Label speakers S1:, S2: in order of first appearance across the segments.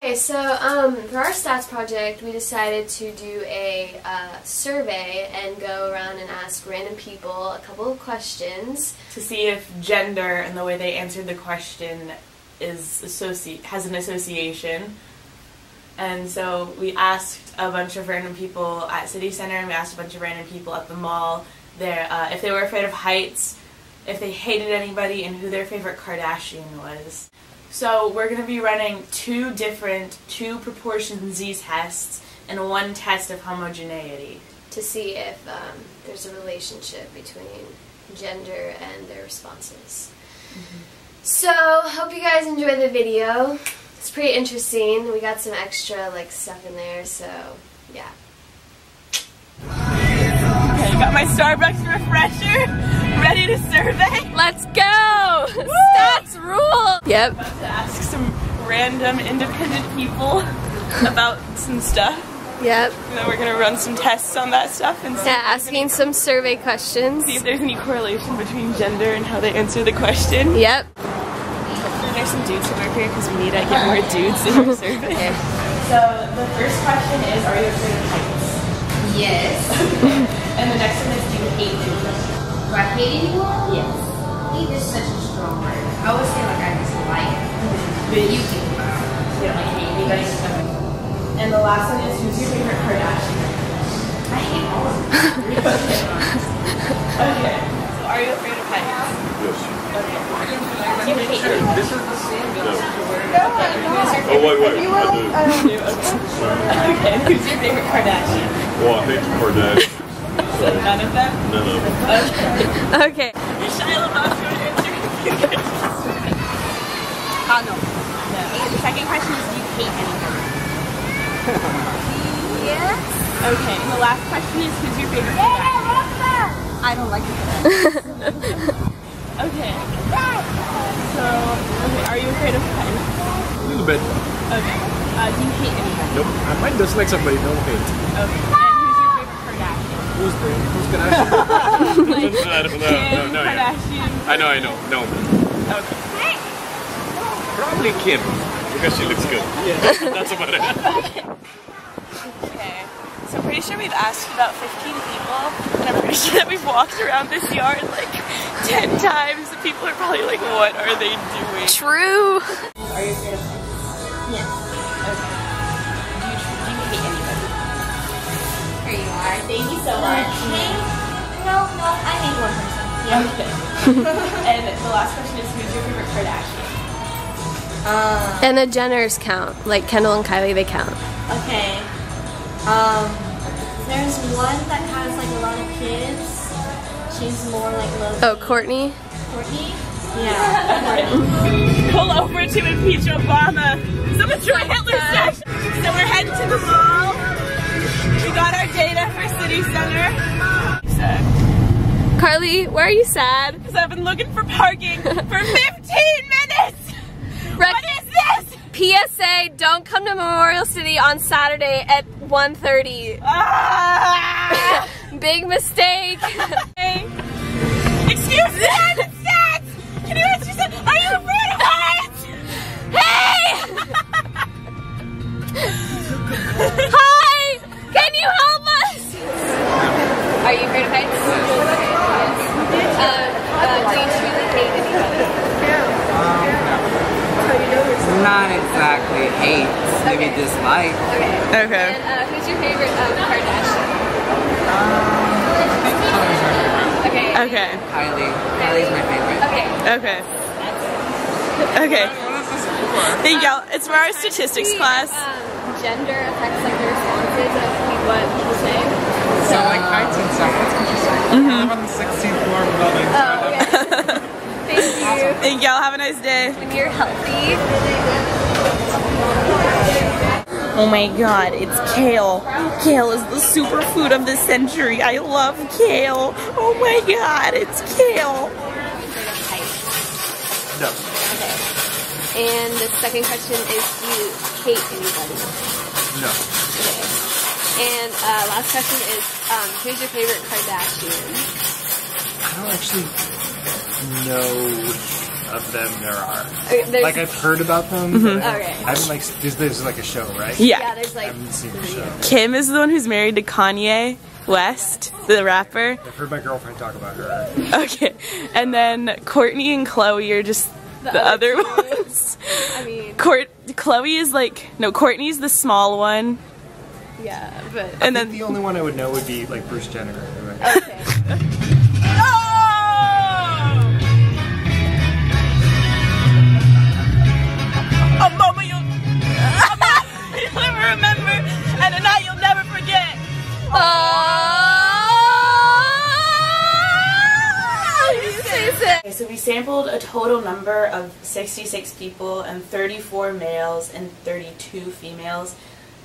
S1: Okay, so for our stats project, we decided to do a survey and go around and ask random people a couple of questions
S2: to see if gender and the way they answered the question has an association. And so we asked a bunch of random people at City Center, and we asked a bunch of random people at the mall if they were afraid of heights, if they hated anybody, and who their favorite Kardashian was. So we're going to be running two proportion Z tests and one test of homogeneity
S1: to see if there's a relationship between gender and their responses. So, hope you guys enjoy the video. It's pretty interesting. We got some extra stuff in there, so yeah.
S2: Okay, got my Starbucks refresher ready to survey.
S1: Let's go! Woo! Stats rule! Yep.
S2: I'm about to ask some random independent people about some stuff.
S1: Yep.
S2: And then we're gonna run some tests on that stuff and see
S1: asking some survey questions.
S2: See if there's any correlation between gender and how they answer the question.
S1: Yep.
S2: There's some dudes who work here because we need to get more dudes in our survey. Okay. So the first question is, are you afraid of heights?
S3: Yes.
S2: And the next one is, do you hate anyone?
S3: Do I hate anyone?
S2: Yes.
S3: Hate is such a strong word. I always say I dislike. But you think about it.
S2: You don't hate anybody. And the last one is, who's your favorite Kardashian?
S3: I hate all of them.
S2: Okay. So are you afraid of heights?
S4: Yes.
S2: Okay. Do you hate anyone?
S4: This is the same.
S2: No.
S4: Oh, wait, I do.
S2: Okay, who's your favorite Kardashian?
S4: Well, I hate the Kardashians.
S2: So none of them?
S4: None of them.
S1: Okay.
S2: Your Shia LaBeouf going to answer confusing.
S3: No.
S2: The second question is, do you hate anyone?
S3: Yes.
S2: Okay, and the last question is, who's your favorite Kardashian?
S3: I don't like it.
S2: Okay. So, are you afraid of heights?
S5: A little bit.
S2: Okay. Do you hate anybody?
S5: Nope. I might dislike somebody, don't hate.
S2: Okay. And who's your favorite Kardashian?
S5: Who's Kardashian?
S4: I don't know. No,
S2: Kardashian.
S4: I know. No.
S2: Okay.
S4: Probably Kim, because she looks good. Yeah. That's about it.
S2: Okay. So I'm pretty sure we've asked about 15 people, and I'm pretty sure that we've walked around this yard 10 times, and people are probably like, what are they doing?
S1: True.
S2: Are you afraid of heights?
S3: Yes.
S2: Okay. Do you hate anybody?
S3: Here you are.
S2: Thank you so much.
S3: No, I hate one person.
S2: Yeah. Okay. And the last question is, who's your favorite Kardashian?
S1: And the Jenners count. Like Kendall and Kylie, they count.
S3: Okay. There's one that has a lot of kids. She's more low.
S1: Oh, Courtney?
S3: Courtney? Yeah. Courtney.
S2: Pull over to impeach Obama. Someone try Hitler's sex. So we're heading to the mall. We got our data for City Center.
S1: Carly, why are you sad?
S2: Because I've been looking for parking for 15 minutes. What is this?
S1: PSA, don't come to Memorial City on Saturday at 1:30.
S2: Ah!
S1: Big mistake.
S2: Hey. Excuse me. Can you answer something? Are you afraid of heights?
S1: Hey! Hi! Can you help us? Are you afraid of heights? Do you truly hate anybody?
S6: Not exactly hate, maybe dislike.
S1: Okay. And who's your favorite Kardashian? Okay.
S6: Kylie's my favorite.
S1: Okay.
S2: Okay. Thank y'all. It's for our statistics class.
S1: Gender affects the responses of what people say.
S5: So heights and stuff, that's interesting. I live on the 16th floor of the building.
S1: Oh, okay. Thank you.
S2: Thank y'all. Have a nice day.
S1: And you're healthy.
S2: Oh my god, it's kale. Kale is the superfood of the century. I love kale. Oh my god, it's kale.
S5: No.
S1: Okay. And the second question is, do you hate anybody?
S5: No.
S1: Okay. And last question is, who's your favorite Kardashian?
S5: I don't actually know
S7: of them there are.
S1: There's-
S7: Like I've heard about them. But
S1: Okay.
S7: I haven't like there's like a show, right?
S1: Yeah, there's
S7: I
S1: like
S7: haven't seen the show.
S2: Kim is the one who's married to Kanye West, the rapper.
S7: I've heard my girlfriend talk about her.
S2: Okay. And then Courtney and Chloe are just the other ones.
S1: I mean,
S2: Chloe is like, no, Courtney's the small one.
S1: yeah, but
S2: And
S7: I
S2: then
S7: think the only one I would know would be like Bruce Jenner. Right?
S1: okay.
S2: A moment you'll never remember, and a night you'll never forget. Okay, so we sampled a total number of 66 people, and 34 males and 32 females,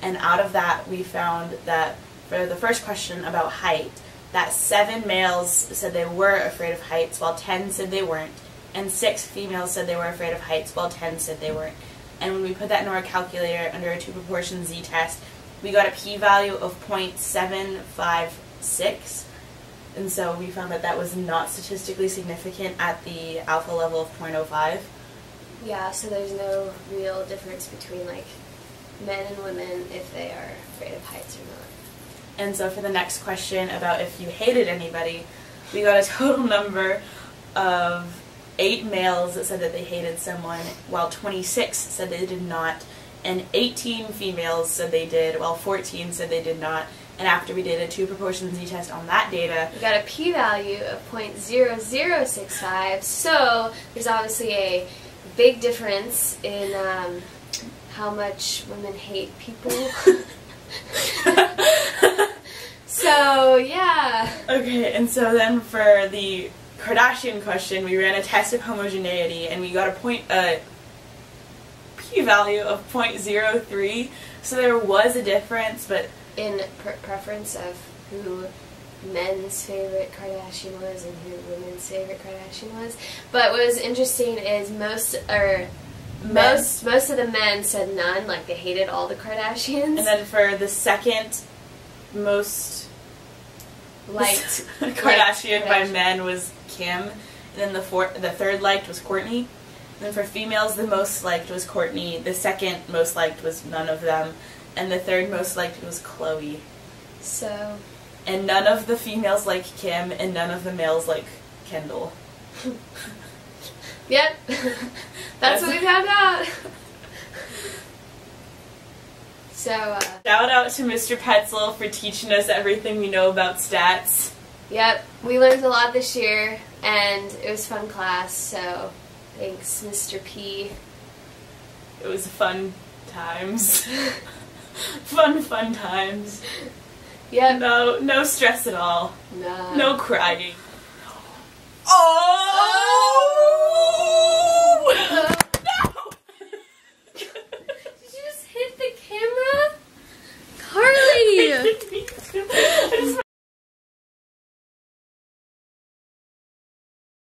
S2: and out of that we found that for the first question about height, that 7 males said they were afraid of heights, while 10 said they weren't, and 6 females said they were afraid of heights, while 10 said they weren't. And when we put that into our calculator under a 2 proportion z-test, we got a p-value of 0.756, and so we found that that was not statistically significant at the alpha level of 0.05.
S1: Yeah, so there's no real difference between like men and women if they are afraid of heights or not.
S2: And so for the next question about if you hated anybody, we got a total number of 8 males that said that they hated someone, while 26 said they did not, and 18 females said they did, while 14 said they did not. And after we did a 2 proportion z-test on that data,
S1: We got a p-value of 0.0065, so there's obviously a big difference in how much women hate people. So, yeah.
S2: okay, and so then for the Kardashian question, we ran a test of homogeneity, and we got a p-value of 0.03, so there was a difference, but
S1: In preference of who men's favorite Kardashian was and who women's favorite Kardashian was. But what was interesting is most of the men said none, like they hated all the Kardashians.
S2: and then for the second most
S1: liked
S2: Kardashian by
S1: Kardashian.
S2: men was Kim, and then the third liked was Kourtney. And then for females, the most liked was Kourtney, the second most liked was none of them, and the third most liked was Chloe.
S1: So,
S2: And none of the females like Kim, and none of the males like Kendall.
S1: yep, that's what we found out. So,
S2: Shout out to Mr. Petzel for teaching us everything we know about stats.
S1: yep, we learned a lot this year, and it was a fun class, so thanks, Mr. P.
S2: It was fun times. fun times.
S1: Yep.
S2: No stress at all.
S1: No.
S2: No crying. Oh!